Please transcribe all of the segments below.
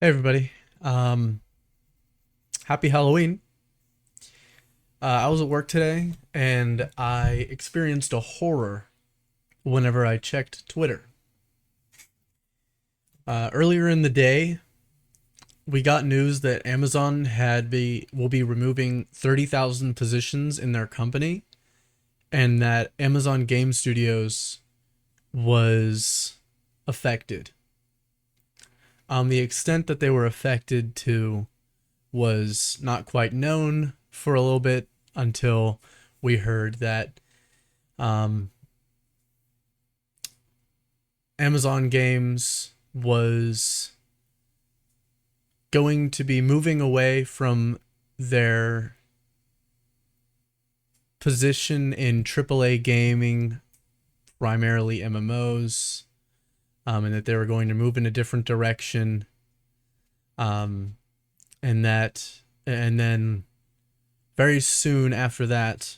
Hey everybody. Um, Happy Halloween. I was at work today and I experienced a horror whenever I checked Twitter. Earlier in the day, we got news that Amazon will be removing 30,000 positions in their company, and that Amazon Game Studios was affected. The extent that they were affected to was not quite known for a little bit until we heard that um, Amazon Games was going to be moving away from their position in AAA gaming, primarily MMOs, and that they were going to move in a different direction. Um, and then very soon after that,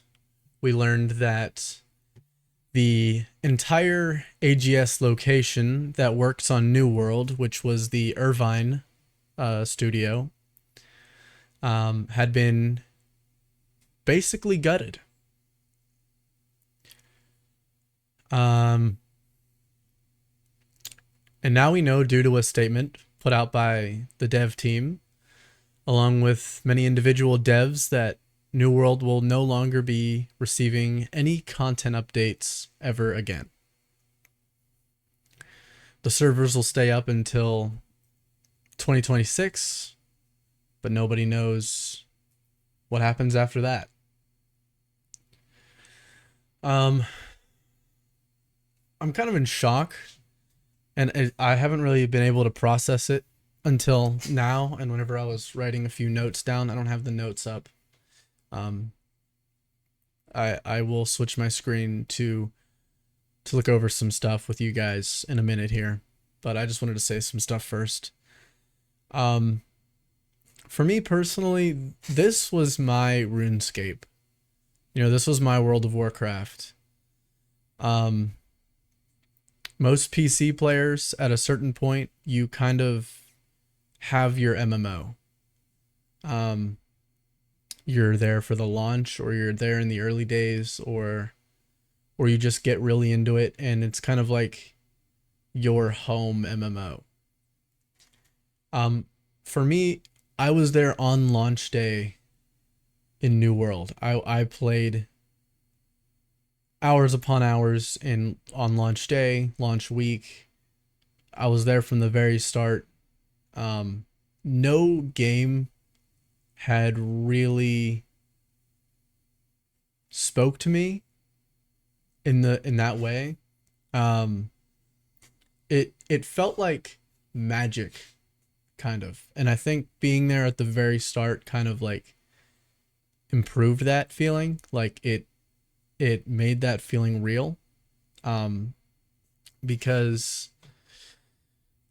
we learned that the entire AGS location that works on New World, which was the Irvine studio, had been basically gutted. Um, and now we know, due to a statement put out by the dev team, along with many individual devs, that New World will no longer be receiving any content updates ever again. The servers will stay up until 2026, but nobody knows what happens after that. Um, I'm kind of in shock, and I haven't really been able to process it until now. And whenever I was writing a few notes down, I don't have the notes up. Um, I will switch my screen to look over some stuff with you guys in a minute here, but I just wanted to say some stuff first. Um, for me personally, this was my RuneScape. This was my World of Warcraft. Um, Most PC players at a certain point, you kind of have your MMO. Um, you're there for the launch, or you're there in the early days, or you just get really into it, and it's kind of like your home MMO. Um, for me, I was there on launch day in New World. I played hours upon hours in on launch day, launch week. I was there from the very start. No game had really spoke to me in that way. Um, it felt like magic, kind of, and I think being there at the very start kind of like improved that feeling. Like it made that feeling real. Um, because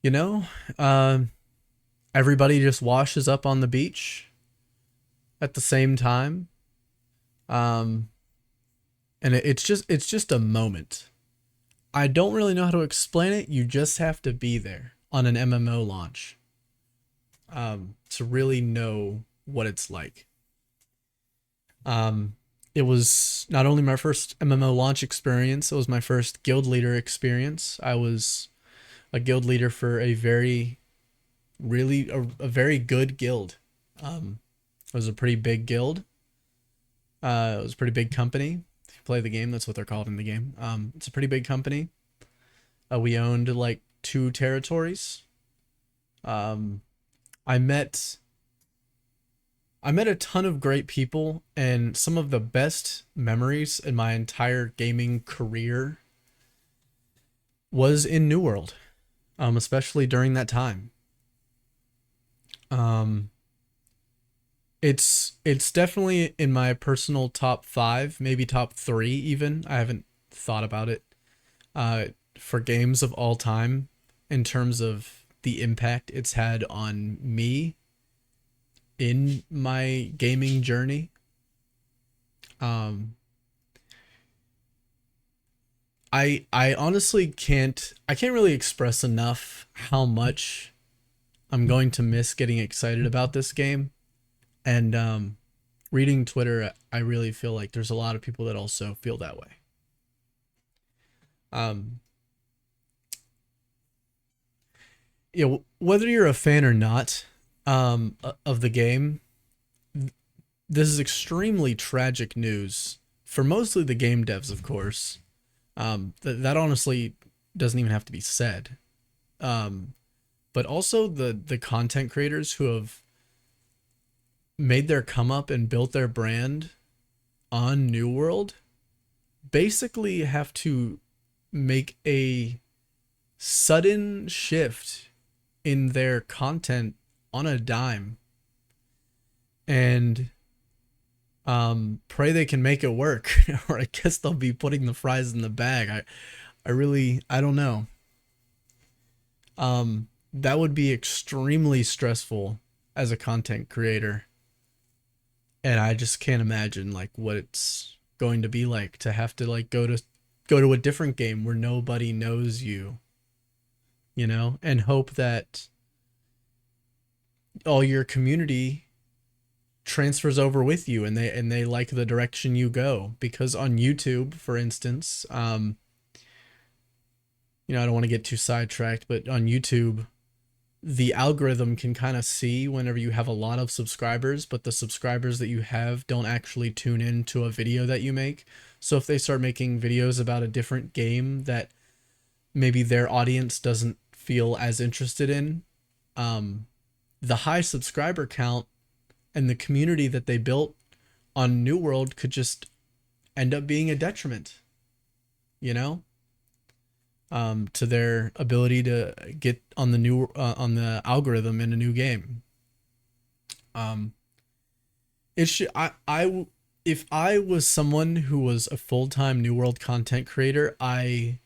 you know, um, everybody just washes up on the beach at the same time. Um, and it's just a moment. I don't really know how to explain it. You just have to be there on an MMO launch to really know what it's like. Um, it was not only my first MMO launch experience, it was my first guild leader experience. I was a guild leader for a very good guild. It was a pretty big guild. It was a pretty big company. If you play the game, that's what they're called in the game. It's a pretty big company. We owned like two territories. Um, I met I met a ton of great people, and some of the best memories in my entire gaming career was in New World, especially during that time. Um, it's definitely in my personal top five, maybe top three even. I haven't thought about it. Uh, for games of all time, in terms of the impact it's had on me in my gaming journey. Um, I honestly can't really express enough how much I'm going to miss getting excited about this game. And reading Twitter, I really feel like there's a lot of people that also feel that way. Um, whether you're a fan or not of the game, this is extremely tragic news for mostly the game devs, of course. That honestly doesn't even have to be said. Um, but also the content creators who have made their come up and built their brand on New World basically have to make a sudden shift in their content on a dime and pray they can make it work or I guess they'll be putting the fries in the bag. I don't know. That would be extremely stressful as a content creator. And I just can't imagine like what it's going to be like to have to like go to a different game where nobody knows you, you know, and hope that all your community transfers over with you and they like the direction you go. Because on YouTube, for instance, you know, I don't want to get too sidetracked, but on YouTube, the algorithm can kind of see whenever you have a lot of subscribers, but the subscribers that you have don't actually tune in to a video that you make. So if they start making videos about a different game that maybe their audience doesn't feel as interested in, the high subscriber count and the community that they built on New World could just end up being a detriment, you know? To their ability to get on the new on the algorithm in a new game. Um, it should I if I was someone who was a full-time New World content creator, I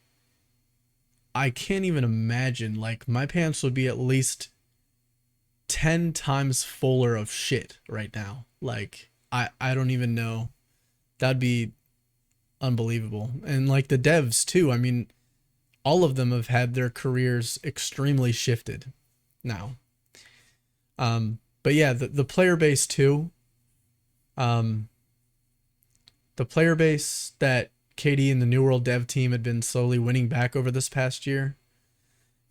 can't even imagine, like my pants would be at least 10 times fuller of shit right now. Like I don't even know. That'd be unbelievable. And like the devs too. I mean, all of them have had their careers extremely shifted now. But yeah, the player base too. Um, the player base that Katie and the New World dev team had been slowly winning back over this past year,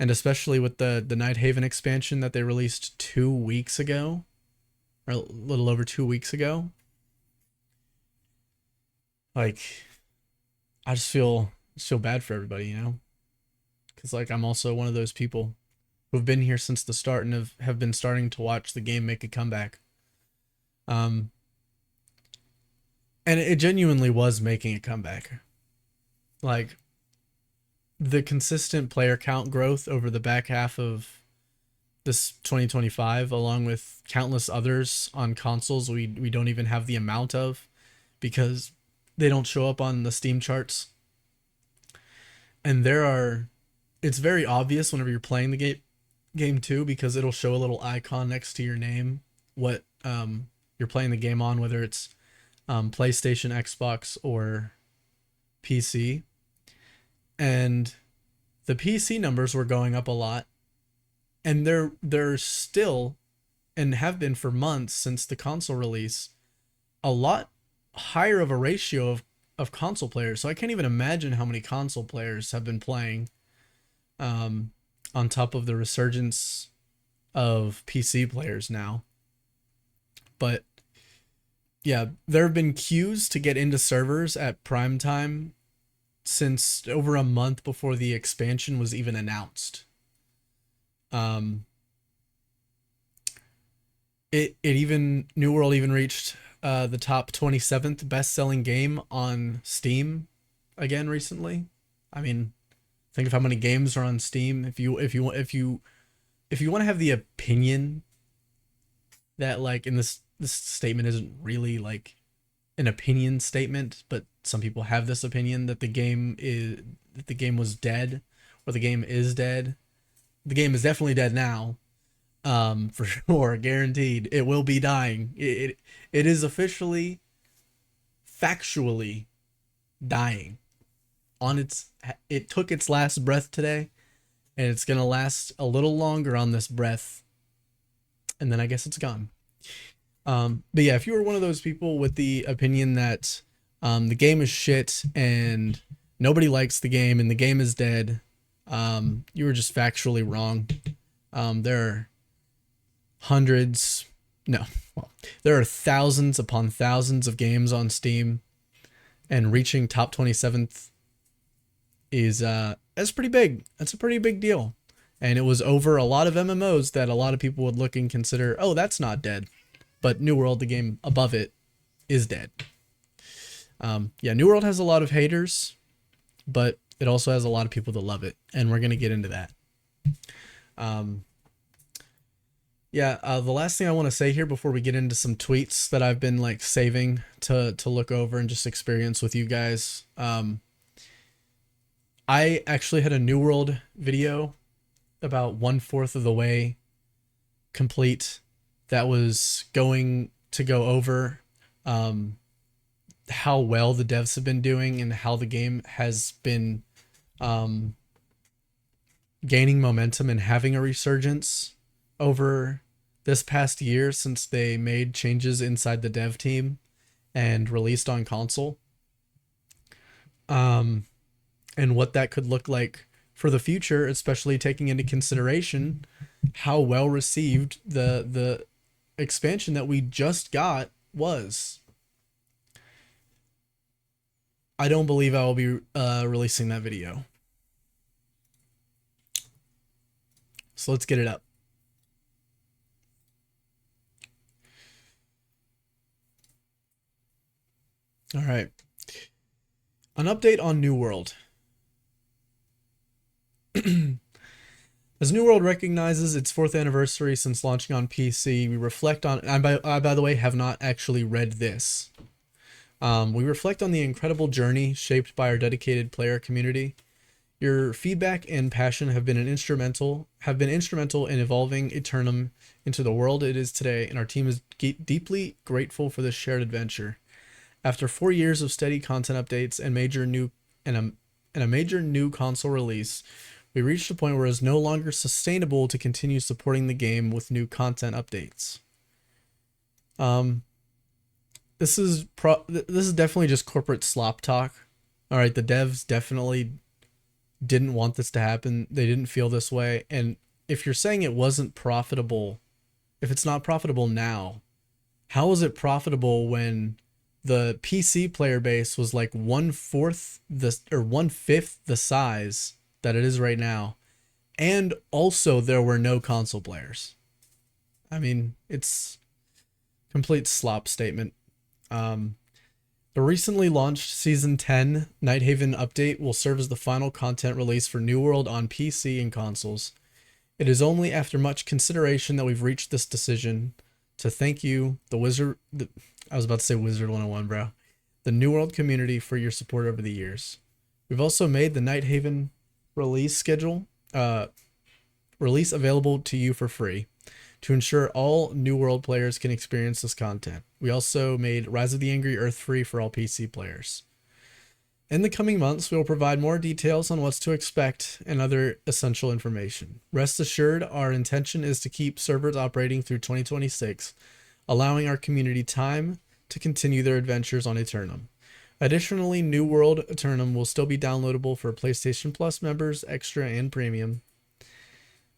and especially with the Nighthaven expansion that they released 2 weeks ago, or a little over 2 weeks ago. Like, I just feel bad for everybody, you know, because like I'm also one of those people who've been here since the start and have been starting to watch the game make a comeback. Um, and it genuinely was making a comeback. Like the consistent player count growth over the back half of this 2025, along with countless others on consoles we don't even have the amount of because they don't show up on the Steam charts. And it's very obvious whenever you're playing the game too, because it'll show a little icon next to your name what you're playing the game on, whether it's PlayStation, Xbox, or PC. And the PC numbers were going up a lot, and they're still, and have been for months since the console release, a lot higher of a ratio of console players. So I can't even imagine how many console players have been playing, on top of the resurgence of PC players now. But yeah, there have been queues to get into servers at prime time since over a month before the expansion was even announced. Um, it even New World even reached the top 27th best-selling game on Steam again recently. I mean, think of how many games are on Steam. If you want to have the opinion that like in this statement isn't really like an opinion statement, but some people have this opinion that the game was dead or the game is dead. The game is definitely dead now. For sure, guaranteed. It will be dying. It is officially, factually dying. It took its last breath today, and it's gonna last a little longer on this breath and then I guess it's gone. But yeah, if you were one of those people with the opinion that the game is shit and nobody likes the game and the game is dead, you were just factually wrong. There are hundreds, no, well, there are thousands upon thousands of games on Steam, and reaching top 27th is that's pretty big. That's a pretty big deal. And it was over a lot of MMOs that a lot of people would look and consider, oh, that's not dead. But New World, the game above it, is dead. Yeah, New World has a lot of haters, but it also has a lot of people that love it, and we're gonna get into that. The last thing I want to say here before we get into some tweets that I've been like saving to look over and just experience with you guys. I actually had a New World video about 1/4 of the way complete that was going to go over how well the devs have been doing and how the game has been gaining momentum and having a resurgence over this past year since they made changes inside the dev team and released on console. And what that could look like for the future, especially taking into consideration how well received the expansion that we just got was. I don't believe I will be releasing that video. So let's get it up. All right. An update on New World. As New World recognizes its 4th anniversary since launching on PC, we reflect on... I, by the way, have not actually read this. We reflect on the incredible journey shaped by our dedicated player community. Your feedback and passion have been instrumental in evolving Aeternum into the world it is today, and our team is deeply grateful for this shared adventure. After 4 years of steady content updates and a major new console release, we reached a point where it is no longer sustainable to continue supporting the game with new content updates. This is definitely just corporate slop talk. All right, the devs definitely didn't want this to happen. They didn't feel this way. And if you're saying it wasn't profitable, if it's not profitable now, how was it profitable when the PC player base was like 1/4 or 1/5 the size that it is right now, and also there were no console players? I mean, it's complete slop statement. The recently launched Season 10 Nighthaven update will serve as the final content release for New World on PC and consoles. It is only after much consideration that we've reached this decision. To thank you, I was about to say Wizard 101, bro. The New World community for your support over the years. We've also made the Nighthaven release available to you for free to ensure all New World players can experience this content. We also made Rise of the Angry Earth free for all PC players. In the coming months, we will provide more details on what's to expect and other essential information. Rest assured, our intention is to keep servers operating through 2026, allowing our community time to continue their adventures on Aeternum. Additionally, New World Aeternum will still be downloadable for PlayStation Plus members, Extra, and Premium.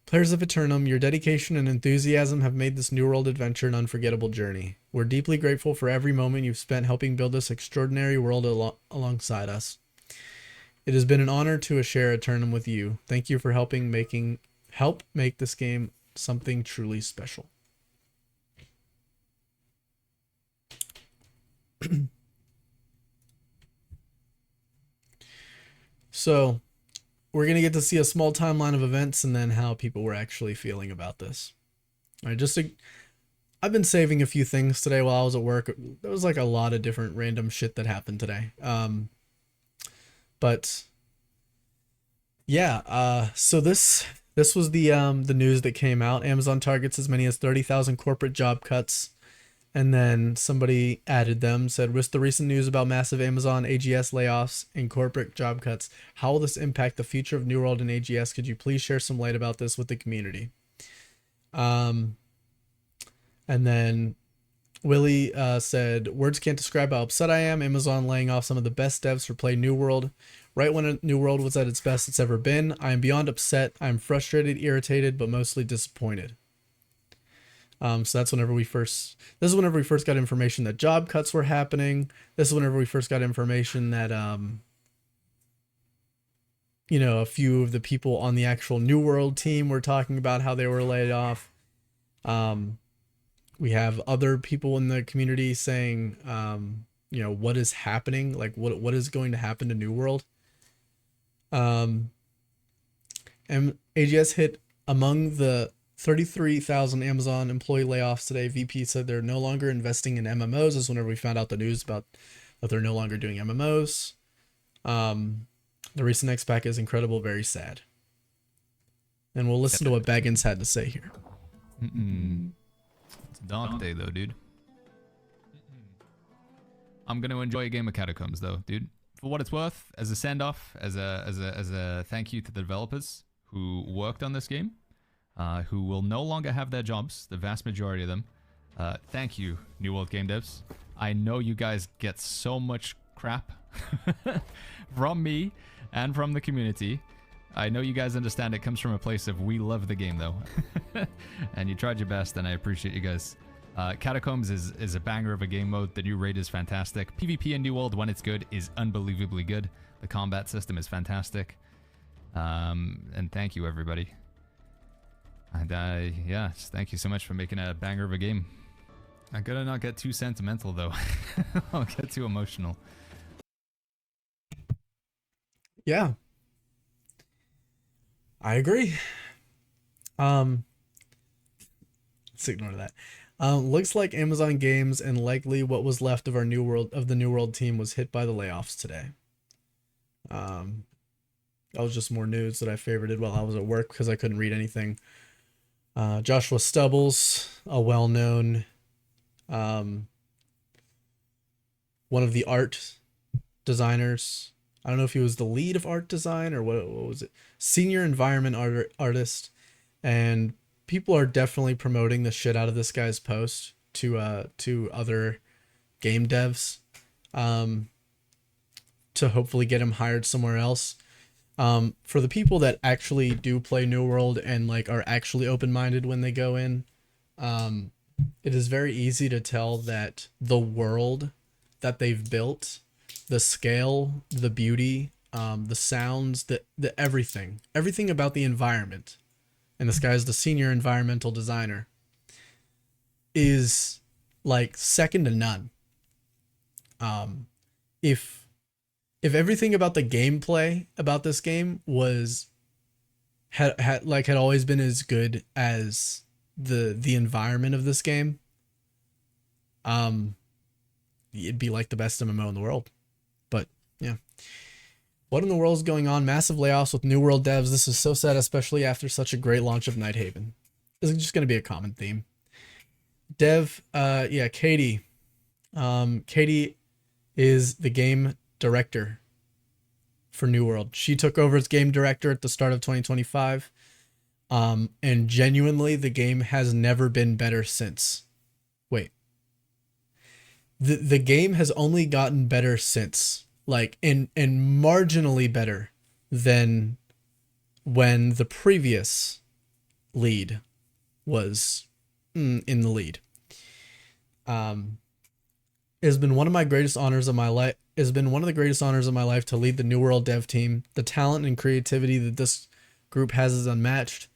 Players of Aeternum, your dedication and enthusiasm have made this New World adventure an unforgettable journey. We're deeply grateful for every moment you've spent helping build this extraordinary world alongside us. It has been an honor to share Aeternum with you. Thank you for help make this game something truly special. So, we're going to get to see a small timeline of events and then how people were actually feeling about this. All right, I've been saving a few things today while I was at work. There was like a lot of different random shit that happened today. But yeah, so this was the news that came out. Amazon targets as many as 30,000 corporate job cuts. And then somebody added them, said, with the recent news about massive Amazon AGS layoffs and corporate job cuts, how will this impact the future of New World and AGS? Could you please share some light about this with the community? And then Willie said, words can't describe how upset I am. Amazon laying off some of the best devs for Play New World. Right when New World was at its best it's ever been. I am beyond upset. I'm frustrated, irritated, but mostly disappointed. So that's whenever we first, this is whenever we first got information that job cuts were happening. This is whenever we first got information that, you know, a few of the people on the actual New World team were talking about how they were laid off. We have other people in the community saying, you know, what is happening? Like what is going to happen to New World? And AGS hit among the 33,000 Amazon employee layoffs today. VP said they're no longer investing in MMOs. This is whenever we found out the news about that they're no longer doing MMOs. The recent X pack is incredible, very sad. And we'll listen to what Baggins had to say here. It's a dark day though, dude. I'm gonna enjoy a game of Catacombs though, dude. For what it's worth, as a send-off, as a thank you to the developers who worked on this game, who will no longer have their jobs, the vast majority of them. Thank you, New World game devs. I know you guys get so much crap from me and from the community. I know you guys understand it comes from a place of we love the game though. And you tried your best and I appreciate you guys. Catacombs is a banger of a game mode. The new raid is fantastic. PvP in New World, when it's good, is unbelievably good. The combat system is fantastic. And thank you everybody. And yeah, thank you so much for making a banger of a game. I gotta not get too sentimental though. I'll get too emotional. Yeah. I agree. Let's ignore that. Looks like Amazon Games and likely what was left of our New World team was hit by the layoffs today. That was just more news that I favorited while I was at work because I couldn't read anything. Joshua Stubbles, a well-known one of the art designers. I don't know if he was the lead of art design or what was it? Senior environment artist. And people are definitely promoting the shit out of this guy's post to other game devs to hopefully get him hired somewhere else. For the people that actually do play New World and like are actually open-minded when they go in, it is very easy to tell that the world that they've built, the scale, the beauty, the sounds, the everything about the environment, and this guy's the senior environmental designer, is like second to none. If everything about the gameplay about this game had always been as good as the environment of this game, it'd be like the best MMO in the world. But yeah, what in the world is going on? Massive layoffs with New World devs. This is so sad, especially after such a great launch of Nighthaven. This is just going to be a common theme. Yeah, Katie. Katie is the game director for New World. She took over as game director at the start of 2025. And genuinely, the game has never been better since. Wait. The game has only gotten better since, like, and marginally better than when the previous lead was in the lead. It has been one of my greatest honors of my life. It has been one of the greatest honors of my life to lead the New World dev team. The talent and creativity that this group has is unmatched,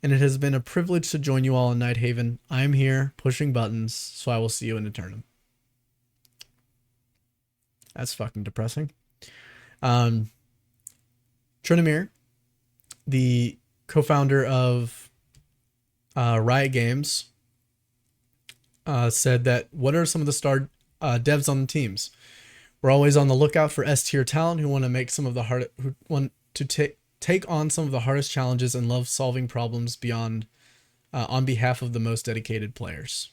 and it has been a privilege to join you all in Nighthaven. I am here pushing buttons, so I will see you in Aeternum. That's fucking depressing. Trinamir, the co-founder of Riot Games, said that what are some of the star devs on the teams? We're always on the lookout for S-tier talent who want to make some of the who want to take on some of the hardest challenges and love solving problems beyond on behalf of the most dedicated players.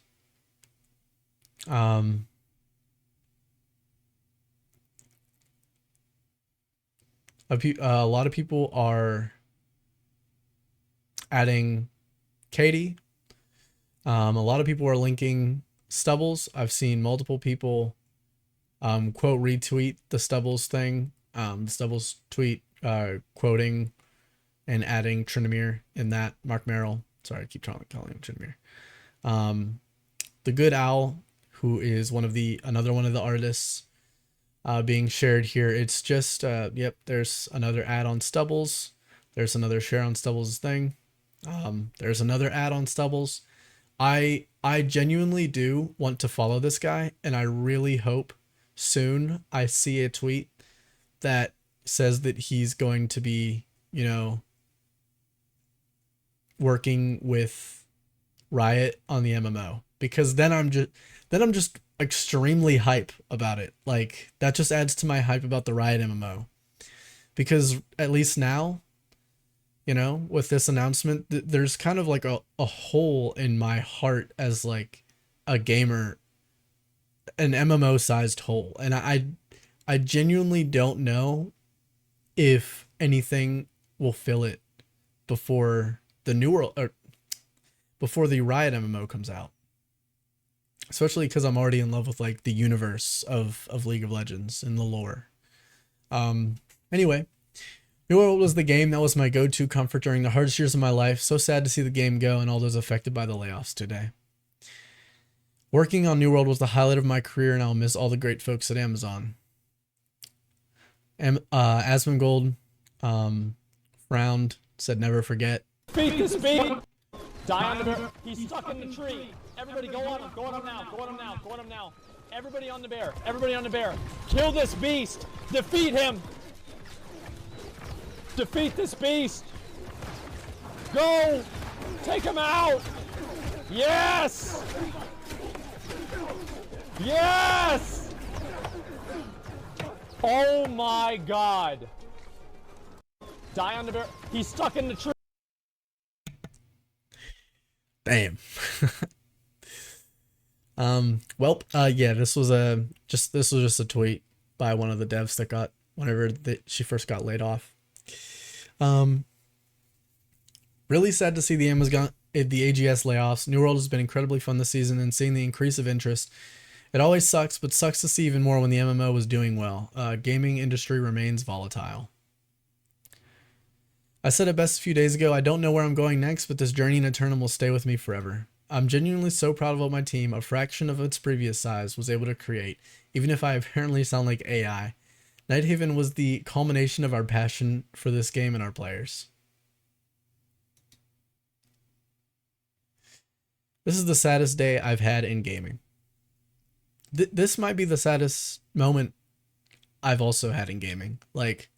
A lot of people are adding Katie A lot of people are linking Stubbles. I've seen multiple people quote retweet the Stubbles thing. Stubbles tweet quoting and adding Trinomir in that. Mark Merrill. Sorry, I keep trying to call him Trinomir. The Good Owl, who is another one of the artists being shared here. It's just yep. There's another ad on Stubbles. There's another share on Stubbles' thing. There's another ad on Stubbles. I genuinely do want to follow this guy, and I really hope soon I see a tweet that says that he's going to be, working with Riot on the MMO, because then I'm just extremely hype about it. Like, that just adds to my hype about the Riot MMO, because at least now, with this announcement, there's kind of like a hole in my heart as like a gamer, an MMO sized hole. And I genuinely don't know if anything will fill it before the New World, or before the Riot MMO comes out. Especially because I'm already in love with like the universe of League of Legends and the lore. Anyway, New World was the game that was my go-to comfort during the hardest years of my life. So sad to see the game go and all those affected by the layoffs today. Working on New World was the highlight of my career, and I'll miss all the great folks at Amazon. Asmongold frowned, said never forget. Beat this beat! Die on the bear. He's stuck in the tree. Everybody go on him. Go on him now. Go on him now. Go on him now. Everybody on the bear. Everybody on the bear. Kill this beast. Defeat him. Defeat this beast. Go. Take him out. Yes. Yes. Oh my God. Die on the bear. He's stuck in the tree. Damn. Yeah, this was just a tweet by one of the devs that got whenever she first got laid off. Really sad to see the AGS layoffs. New World has been incredibly fun this season, and seeing the increase of interest, it always sucks, but sucks to see even more when the MMO was doing well. Gaming industry remains volatile. I said it best a few days ago, I don't know where I'm going next, but this journey in Aeternum will stay with me forever. I'm genuinely so proud of what my team, a fraction of its previous size, was able to create, even if I apparently sound like AI. Nighthaven was the culmination of our passion for this game and our players. This is the saddest day I've had in gaming. This might be the saddest moment I've also had in gaming. Like,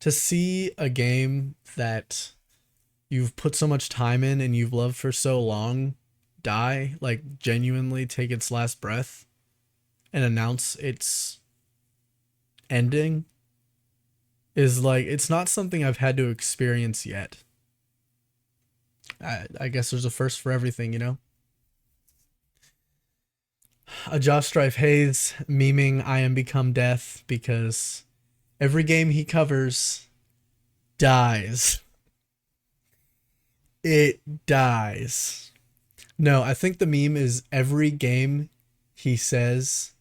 to see a game that you've put so much time in and you've loved for so long die, like genuinely take its last breath and announce its ending, is like, it's not something I've had to experience yet. I guess there's a first for everything, A Josh Strife Hayes memeing I Am Become Death because every game he covers dies. It dies. No, I think the meme is every game he says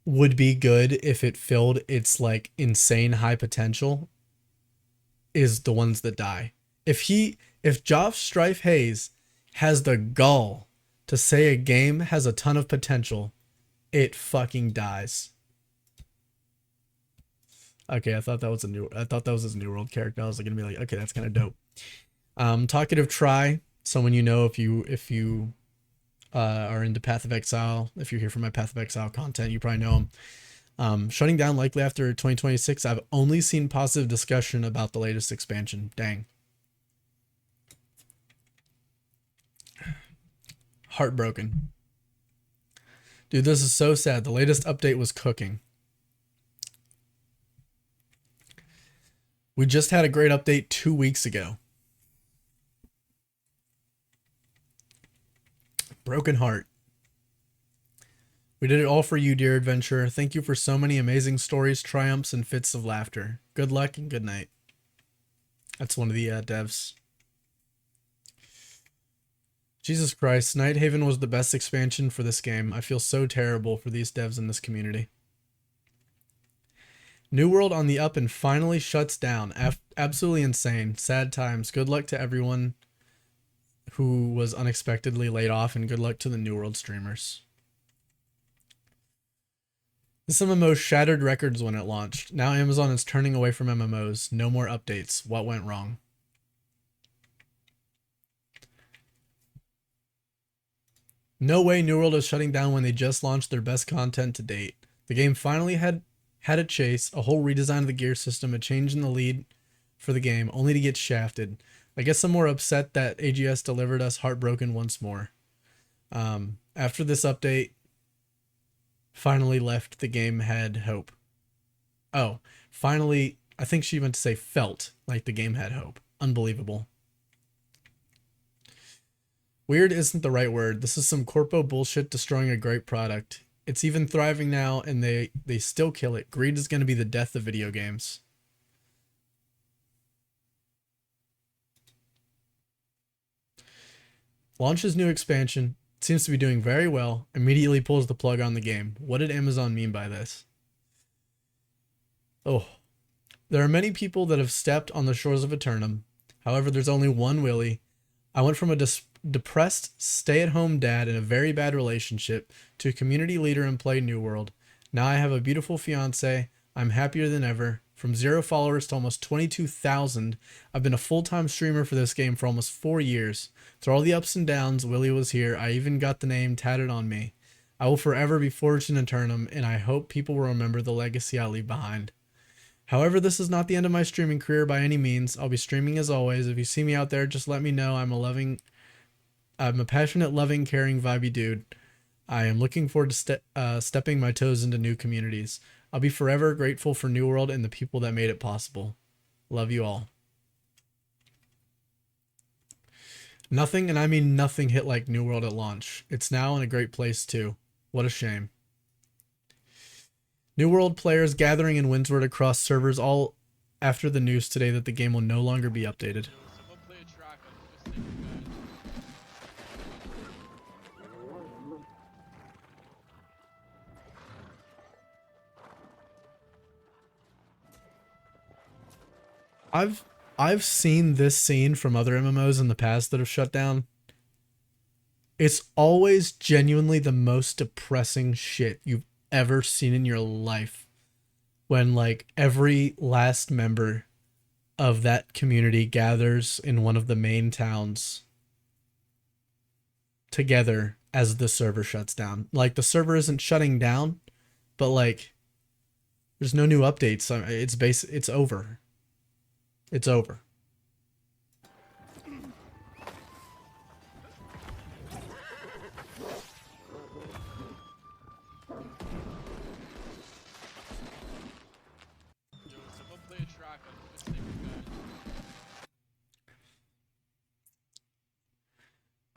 would be good if it filled its like insane high potential is the ones that die. If Josh Strife Hayes has the gall to say a game has a ton of potential, it fucking dies. Okay, I thought that was his New World character. I was gonna be like, okay, that's kind of dope. Talkative Try, someone if you are into Path of Exile, if you're here for my Path of Exile content, you probably know him. Shutting down likely after 2026. I've only seen positive discussion about the latest expansion. Dang. Heartbroken. Dude, this is so sad. The latest update was cooking. We just had a great update 2 weeks ago. Broken heart. We did it all for you, dear adventurer. Thank you for so many amazing stories, triumphs, and fits of laughter. Good luck and good night. That's one of the devs. Jesus Christ, Nighthaven was the best expansion for this game. I feel so terrible for these devs in this community. New World on the up and finally shuts down. Absolutely insane. Sad times. Good luck to everyone who was unexpectedly laid off, and good luck to the New World streamers. This MMO shattered records when it launched. Now Amazon is turning away from MMOs. No more updates. What went wrong? No way New World is shutting down when they just launched their best content to date. The game finally had a chase, a whole redesign of the gear system, a change in the lead for the game, only to get shafted. I guess I'm more upset that AGS delivered us heartbroken once more. After this update finally left, the game had hope. Oh, finally, I think she meant to say felt like the game had hope. Unbelievable. Weird isn't the right word. This is some corpo bullshit destroying a great product. It's even thriving now, and they still kill it. Greed is going to be the death of video games. Launches new expansion. Seems to be doing very well. Immediately pulls the plug on the game. What did Amazon mean by this? Oh. There are many people that have stepped on the shores of Aeternum. However, there's only one Willie. I went from a depressed stay-at-home dad in a very bad relationship to a community leader and play New World. Now I have a beautiful fiance. I'm happier than ever. From 0 followers to almost 22,000. I've been a full-time streamer for this game for almost 4 years. Through all the ups and downs, Willie was here. I even got the name tatted on me. I will forever be forged in Aeternum, and I hope people will remember the legacy I leave behind. However, this is not the end of my streaming career by any means. I'll be streaming as always. If you see me out there, just let me know. I'm a passionate, loving, caring, vibey dude. I am looking forward to stepping my toes into new communities. I'll be forever grateful for New World and the people that made it possible. Love you all. Nothing, and I mean nothing, hit like New World at launch. It's now in a great place too. What a shame. New World players gathering in Windsward across servers all after the news today that the game will no longer be updated. I've seen this scene from other MMOs in the past that have shut down. It's always genuinely the most depressing shit you've ever seen in your life. When like every last member of that community gathers in one of the main towns together as the server shuts down. Like the server isn't shutting down, but like there's no new updates. It's over. It's over.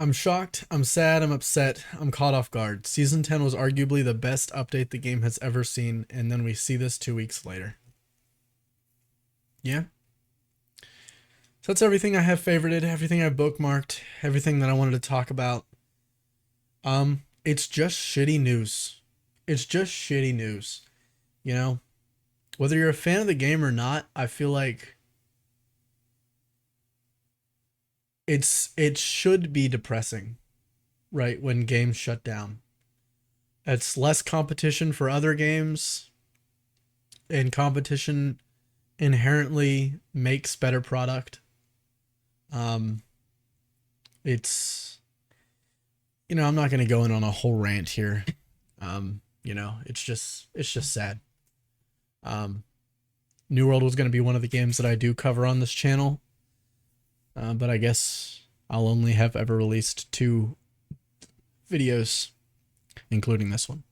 I'm shocked, I'm sad, I'm upset, I'm caught off guard. Season 10 was arguably the best update the game has ever seen, and then we see this 2 weeks later. Yeah. So that's everything I have favorited, everything I bookmarked, everything that I wanted to talk about. It's just shitty news. It's just shitty news. You know, whether you're a fan of the game or not, I feel like it should be depressing, right? When games shut down. It's less competition for other games, and competition inherently makes better product. It's, you know, I'm not going to go in on a whole rant here. You know, it's just sad. New World was going to be one of the games that I do cover on this channel. But I guess I'll only have ever released 2 videos, including this one.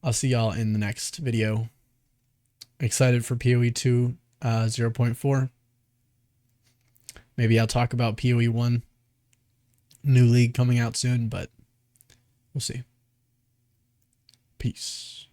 I'll see y'all in the next video. Excited for PoE 2 0.4. Maybe I'll talk about PoE 1. New league coming out soon, but we'll see. Peace.